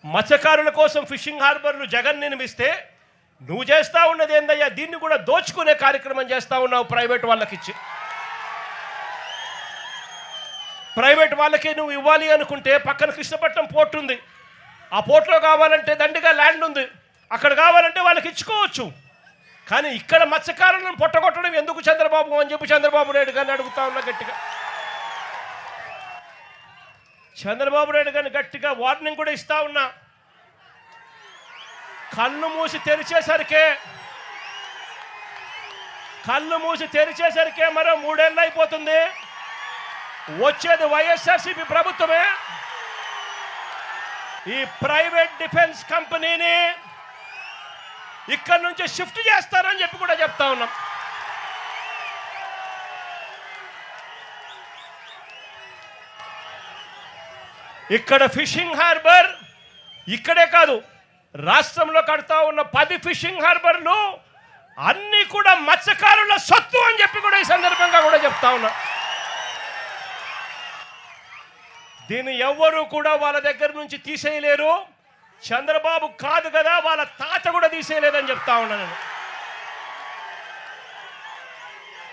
మత్స్యకారుల కోసం ఫిషింగ్ హార్బర్లు జగన్ నిర్మిస్తే నువ్వు చేస్తా ఉన్నది ఏందయ్యా? దీన్ని కూడా దోచుకునే కార్యక్రమం చేస్తా ఉన్నావు ప్రైవేట్ వాళ్ళకి ఇచ్చి. ప్రైవేట్ వాళ్ళకి నువ్వు ఇవ్వాలి అనుకుంటే పక్కన కృష్ణపట్నం పోర్ట్ ఉంది, ఆ పోర్ట్లో కావాలంటే దండిగా ల్యాండ్ ఉంది, అక్కడ కావాలంటే వాళ్ళకి ఇచ్చుకోవచ్చు. కానీ ఇక్కడ మత్స్యకారులను పొట్టగొట్టడం ఎందుకు చంద్రబాబు అని చెప్పి చంద్రబాబు నాయుడు గారిని అడుగుతా ఉన్నా గట్టిగా. చంద్రబాబు నాయుడు గారిని గట్టిగా వార్నింగ్ కూడా ఇస్తా ఉన్నా. కళ్ళు మూసి తెరిచేసరికే మరో 3 ఏళ్ళు అయిపోతుంది. వచ్చేది వైఎస్ఆర్సీపీ ప్రభుత్వమే. ఈ ప్రైవేట్ డిఫెన్స్ కంపెనీని ఇక్కడి నుంచి షిఫ్ట్ చేస్తారని చెప్పి కూడా చెప్తా ఉన్నాం. ఇక్కడ ఫిషింగ్ హార్బర్ ఇక్కడే కాదు, రాష్ట్రంలో కడతా ఉన్న 10 ఫిషింగ్ హార్బర్లు అన్నీ కూడా మత్స్యకారుల సొత్తు అని చెప్పి కూడా ఈ సందర్భంగా కూడా చెప్తా ఉన్నా. దీన్ని ఎవ్వరూ కూడా వాళ్ళ దగ్గర నుంచి తీసేయలేరు. చంద్రబాబు కాదు కదా, వాళ్ళ తాత కూడా తీసేయలేదని చెప్తా ఉన్నా నేను.